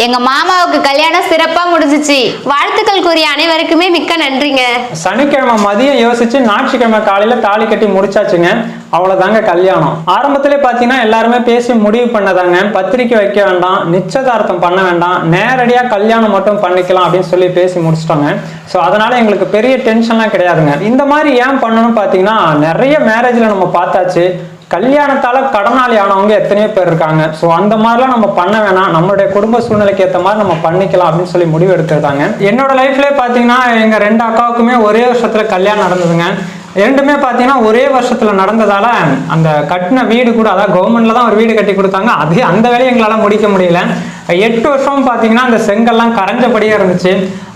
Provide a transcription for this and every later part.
எங்க மாமாவுக்கு கல்யாணம் சிறப்பா முடிஞ்சிச்சு. வாழ்த்துக்கள் கூறிய அனைவருக்குமே மிக்க நன்றிங்க. சனிக்கிழமை மதியம் யோசிச்சு ஞாயிற்றுக்கிழமை காலையில தாலி கட்டி முடிச்சாச்சுங்க. அவ்வளவுதாங்க கல்யாணம். ஆரம்பத்திலே பாத்தீங்கன்னா எல்லாருமே பேசி முடிவு பண்ணதாங்க, பத்திரிக்கை வைக்க வேண்டாம், நிச்சயதார்த்தம் பண்ண வேண்டாம், நேரடியா கல்யாணம் மட்டும் பண்ணிக்கலாம் அப்படின்னு சொல்லி பேசி முடிச்சிட்டோங்க. ஸோ அதனால எங்களுக்கு பெரிய டென்ஷன்லாம் கிடையாதுங்க. இந்த மாதிரி ஏன் பண்ணணும்னு பாத்தீங்கன்னா நிறைய மேரேஜ்ல நம்ம பார்த்தாச்சு, கல்யாணத்தால கடனாளி ஆனவங்க எத்தனையோ பேர் இருக்காங்க. ஸோ அந்த மாதிரிலாம் நம்ம பண்ண வேணாம், நம்மளுடைய குடும்ப சூழ்நிலைக்கு ஏற்ற மாதிரி நம்ம பண்ணிக்கலாம் அப்படின்னு சொல்லி முடிவு எடுக்கிறதாங்க. என்னோட லைஃப்லேயே பார்த்தீங்கன்னா எங்க 2 அக்காவுக்குமே ஒரே வருஷத்துல கல்யாணம் நடந்ததுங்க. ரெண்டுமே பார்த்தீங்கன்னா ஒரே வருஷத்துல நடந்ததால அந்த கட்டின வீடு கூட, அதாவது கவர்மெண்ட்ல தான் ஒரு வீடு கட்டி கொடுத்தாங்க, அதே அந்த வேலையை எங்களால் முடிக்க முடியல. 8 வருஷம் பார்த்தீங்கன்னா அந்த செங்கல்லாம் கரைஞ்சபடியே இருந்துச்சு.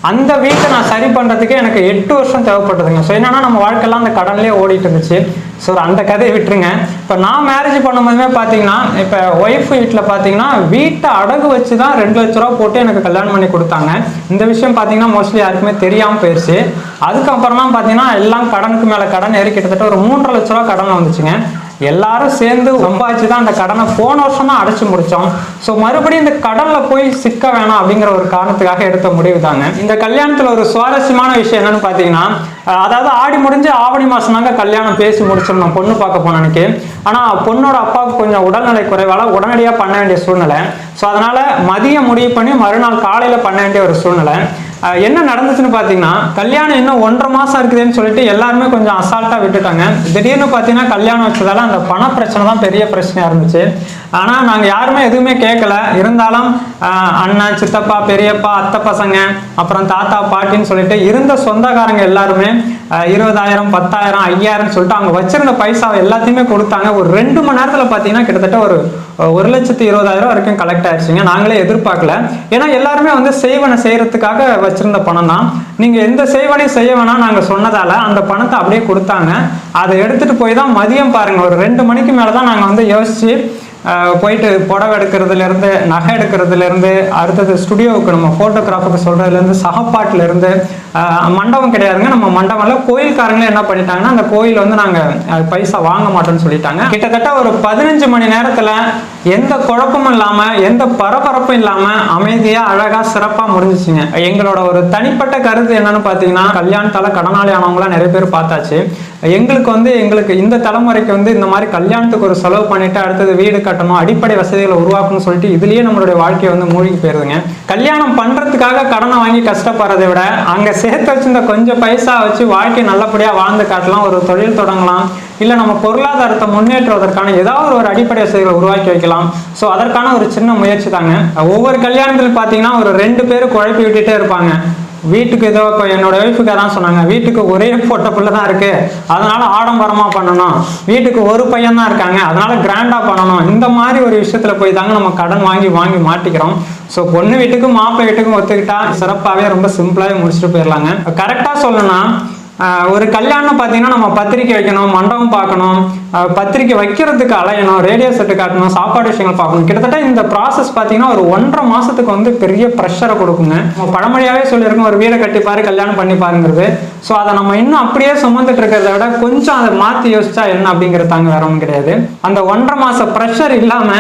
அந்த வீட்டை நான் சரி பண்றதுக்கு எனக்கு 8 வருஷம் தேவைப்பட்டதுங்க. ஸோ என்னன்னா நம்ம வாழ்க்கையெல்லாம் அந்த கடன்லேயே ஓடிட்டு இருந்துச்சு. ஸோ அந்த கதையை விட்டுருங்க. இப்போ நான் மேரேஜ் பண்ணும்போதுமே பார்த்தீங்கன்னா இப்போ ஒய்ஃப் வீட்டில் பார்த்தீங்கன்னா வீட்டை அடகு வச்சு தான் 2 லட்ச ரூபா போட்டு எனக்கு கல்யாணம் பண்ணி கொடுத்தாங்க. இந்த விஷயம் பார்த்தீங்கன்னா மோஸ்ட்லி யாருக்குமே தெரியாமல் போயிடுச்சு. அதுக்கப்புறமா பார்த்தீங்கன்னா எல்லாம் கடனுக்கு மேலே கடன் ஏறி கிட்டத்தட்ட ஒரு 3.5 லட்ச ரூபா கடன் வந்துச்சுங்க. எல்லாரும் சேர்ந்து சம்பாதிச்சு தான் அந்த கடனை போன வருஷம் தான் அடைச்சு முடிச்சோம். ஸோ மறுபடியும் இந்த கடன்ல போய் சிக்க வேணாம் அப்படிங்கிற ஒரு காரணத்துக்காக எடுத்த முடிவு தாங்க. இந்த கல்யாணத்துல ஒரு சுவாரஸ்யமான விஷயம் என்னன்னு பாத்தீங்கன்னா, அதாவது ஆடி முடிஞ்சு ஆவணி மாசம் தாங்க கல்யாணம் பேசி முடிச்சிருந்தோம் பொண்ணு பார்க்க போன அன்னைக்கு. ஆனா பொண்ணோட அப்பாவுக்கு கொஞ்சம் உடல்நிலை குறைவால உடனடியா பண்ண வேண்டிய சூழ்நிலை. ஸோ அதனால மதியம் முடிவு பண்ணி மறுநாள் காலையில பண்ண வேண்டிய ஒரு சூழ்நிலை. என்ன நடந்துச்சுன்னு பார்த்தீங்கன்னா, கல்யாணம் இன்னும் 1.5 மாசம் இருக்குதுன்னு சொல்லிட்டு எல்லாருமே கொஞ்சம் அசால்ட்டாக விட்டுட்டாங்க. திடீர்னு பார்த்தீங்கன்னா கல்யாணம் வச்சதால அந்த பண பிரச்சனை தான் பெரிய பிரச்சனையாக இருந்துச்சு. ஆனால் நாங்கள் யாருமே எதுவுமே கேட்கல. இருந்தாலும் அண்ணன், சித்தப்பா, பெரியப்பா, அத்தை பசங்க, அப்புறம் தாத்தா, பாட்டின்னு சொல்லிட்டு இருந்த சொந்தக்காரங்க எல்லாருமே 20,000, 10,000, 5,000 சொல்லிட்டு அவங்க வச்சிருந்த பைசாவை எல்லாத்தையுமே கொடுத்தாங்க. ஒரு 2 மணி நேரத்தில் பார்த்தீங்கன்னா கிட்டத்தட்ட ஒரு 1,20,000 வரைக்கும் கலெக்ட் ஆயிடுச்சுங்க. நாங்களே எதிர்பார்க்கல. ஏன்னா எல்லாருமே வந்து செய்வனை செய்யறதுக்காக வச்சிருந்த பணம் தான். நீங்க எந்த செய்வனையும் செய்ய வேணாம் நாங்க சொன்னதால அந்த பணத்தை அப்படியே கொடுத்தாங்க. அதை எடுத்துட்டு போய் தான் மதியம் பாருங்க ஒரு 2 மணிக்கு மேலதான் நாங்க வந்து யோசிச்சு போயிட்டு புடவை எடுக்கிறதுல இருந்து, நகை எடுக்கிறதுல இருந்து, அடுத்தது ஸ்டுடியோவுக்கு நம்ம போட்டோகிராஃபருக்கு சொல்றதுல இருந்து, சகப்பாட்டுல இருந்து, மண்டபம் கிடையாதுங்க, நம்ம மண்டபம்ல கோயில்காரங்களே என்ன பண்ணிட்டாங்கன்னா அந்த கோயில் வந்து நாங்க பைசா வாங்க மாட்டோம்னு சொல்லிட்டாங்க. கிட்டத்தட்ட ஒரு 15 மணி நேரத்துல எந்த குழப்பமும் இல்லாம, எந்த பரபரப்பும் இல்லாம அமைதியா அழகா சிறப்பா முடிஞ்சிச்சுங்க. எங்களோட ஒரு தனிப்பட்ட கருத்து என்னன்னு பாத்தீங்கன்னா, கல்யாணத்தால கடனாளி ஆனவங்களாம் நிறைய பேர் பார்த்தாச்சு. எங்களுக்கு இந்த தலைமுறைக்கு வந்து இந்த மாதிரி கல்யாணத்துக்கு ஒரு செலவு பண்ணிட்டு அடுத்தது வீடு கட்டணும், அடிப்படை வசதிகளை உருவாக்கணும்னு சொல்லிட்டு இதுலயே நம்மளுடைய வாழ்க்கையை வந்து மூழ்கி போயிருதுங்க. கல்யாணம் பண்றதுக்காக கடனை வாங்கி கஷ்டப்படுறதை விட அங்க சேர்த்து வச்சிருந்த கொஞ்சம் பைசா வச்சு வாழ்க்கை நல்லபடியா வாழ்ந்து காட்டலாம், ஒரு தொழில் தொடங்கலாம், இல்ல நம்ம பொருளாதாரத்தை முன்னேற்றுவதற்கான ஏதாவது ஒரு அடிப்படை வசதிகளை உருவாக்கி வைக்கலாம். ஸோ அதற்கான ஒரு சின்ன முயற்சி தாங்க. ஒவ்வொரு கல்யாணத்திலும் பார்த்தீங்கன்னா ஒரு 2 பேர் குழப்பி விட்டுட்டே இருப்பாங்க. வீட்டுக்கு ஏதோ இப்போ என்னோட ஒய்ஃபுக்கு அதான் சொன்னாங்க, வீட்டுக்கு ஒரே போட்ட பிள்ளை தான் இருக்கு, அதனால ஆடம்பரமா பண்ணணும், வீட்டுக்கு ஒரு பையன் தான் இருக்காங்க அதனால கிராண்டா பண்ணணும். இந்த மாதிரி ஒரு விஷயத்துல போய் தாங்க நம்ம கடன் வாங்கி மாட்டிக்கிறோம். ஸோ பொண்ணு வீட்டுக்கும் மாப்பிள்ளை வீட்டுக்கும் ஒத்துக்கிட்டா சிறப்பாகவே ரொம்ப சிம்பிளாகவே முடிச்சுட்டு போயிடலாங்க. கரெக்டா சொல்லணும்னா ஒரு கல்யாணம் பார்த்தீங்கன்னா நம்ம பத்திரிக்கை வைக்கணும், மண்டபம் பார்க்கணும், பத்திரிக்கை வைக்கிறதுக்கு அலையணும், ரேடியோ செட்டு காட்டணும், சாப்பாடு விஷயங்கள் பார்க்கணும். கிட்டத்தட்ட இந்த ப்ராசஸ் பார்த்தீங்கன்னா ஒரு 1.5 மாசத்துக்கு வந்து பெரிய ப்ரெஷரை கொடுக்குங்க. நம்ம பழமொழியாவே சொல்லியிருக்கோம், ஒரு வீடை கட்டிப்பாரு கல்யாணம் பண்ணி பாருங்கிறது. ஸோ அதை நம்ம இன்னும் அப்படியே சுமந்துட்டு இருக்கிறத விட கொஞ்சம் அதை மாற்றி யோசிச்சா என்ன அப்படிங்கிறது தாங்க, வேற ஒன்றும் கிடையாது. அந்த 1.5 மாச ப்ரெஷர் இல்லாம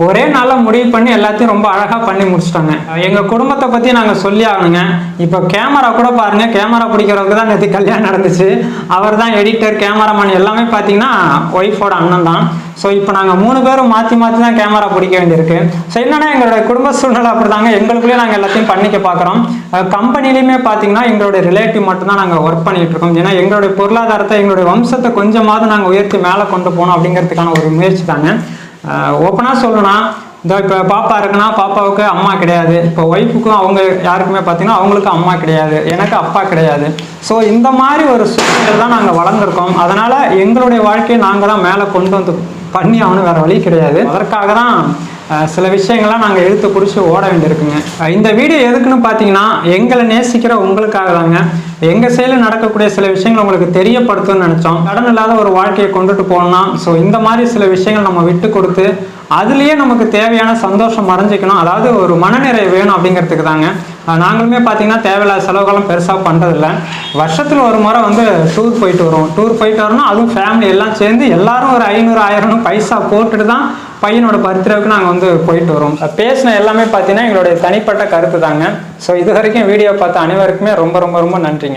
ஒரே நாள முடிவு பண்ணி எல்லாத்தையும் ரொம்ப அழகா பண்ணி முடிச்சிட்டாங்க. எங்க குடும்பத்தை பத்தி நாங்க சொல்லி ஆகணுங்க. இப்போ கேமரா கூட பாருங்க, கேமரா பிடிக்கிறவங்க தான் நேற்று கல்யாணம் நடந்துச்சு. அவர் தான் எடிட்டர், கேமராமேன் எல்லாமே பார்த்தீங்கன்னா ஒய்ஃபோட அண்ணன் தான். ஸோ இப்போ நாங்கள் 3 பேரும் மாற்றி தான் கேமரா பிடிக்க வேண்டியிருக்கு. ஸோ என்னன்னா எங்களோட குடும்ப சூழ்நிலை அப்படிதாங்க, எங்களுக்குள்ளேயே நாங்கள் எல்லாத்தையும் பண்ணிக்க பார்க்குறோம். கம்பெனிலையுமே பார்த்தீங்கன்னா எங்களுடைய ரிலேட்டிவ் மட்டும் தான் நாங்கள் ஒர்க் பண்ணிட்டு இருக்கோம். ஏன்னா எங்களுடைய பொருளாதாரத்தை, எங்களுடைய வம்சத்தை கொஞ்சமாவது நாங்கள் உயர்த்தி மேலே கொண்டு போகணும் அப்படிங்கிறதுக்கான ஒரு முயற்சி தாங்க. ஓப்பனா சொல்லணும்னா, இந்த இப்போ பாப்பா இருக்குன்னா பாப்பாவுக்கு அம்மா கிடையாது, இப்போ ஒய்ஃபுக்கும் அவங்க யாருக்குமே பார்த்தீங்கன்னா அவங்களுக்கு அம்மா கிடையாது, எனக்கு அப்பா கிடையாது. ஸோ இந்த மாதிரி ஒரு சூழ்நிலை தான் நாங்கள் வளர்ந்துருக்கோம். அதனால எங்களுடைய வாழ்க்கையை நாங்கள் தான் மேலே கொண்டு வந்து பண்ணி ஆகணும், வேற வழி கிடையாது. அதற்காக தான் சில விஷயங்கள்லாம் நாங்கள் இழுத்து பிடிச்சி ஓட வேண்டியிருக்குங்க. இந்த வீடியோ எதுக்குன்னு பார்த்தீங்கன்னா, எங்களை நேசிக்கிற உங்களுக்காக தாங்க. எங்கள் சைடில் நடக்கக்கூடிய சில விஷயங்கள் உங்களுக்கு தெரியப்படுத்தும்னு நினச்சோம். கடன் இல்லாத ஒரு வாழ்க்கையை கொண்டுட்டு போகணும்னா ஸோ இந்த மாதிரி சில விஷயங்கள் நம்ம விட்டு கொடுத்து அதுலயே நமக்கு தேவையான சந்தோஷம் மறைஞ்சிக்கணும், அதாவது ஒரு மனநிறைவு வேணும் அப்படிங்கிறதுக்கு தாங்க. நாங்களுமே பார்த்தீங்கன்னா தேவையில்லாத செலவுகளும் பெருசாக பண்ணுறதில்ல. வருஷத்தில் ஒரு முறை வந்து டூர் போயிட்டு வருவோம். டூர் போயிட்டு வரணும், அதுவும் ஃபேமிலி எல்லாம் சேர்ந்து எல்லாரும் ஒரு 500 1000 பைசா போட்டுட்டு தான் பையனோட பர்த்டேவுக்கு நாங்கள் வந்து போயிட்டு வரோம். பேசின எல்லாமே பார்த்தீங்கன்னா எங்களுடைய தனிப்பட்ட கருத்து தாங்க. ஸோ இது வரைக்கும் வீடியோ பார்த்த அனைவருக்குமே ரொம்ப ரொம்ப ரொம்ப நன்றிங்க.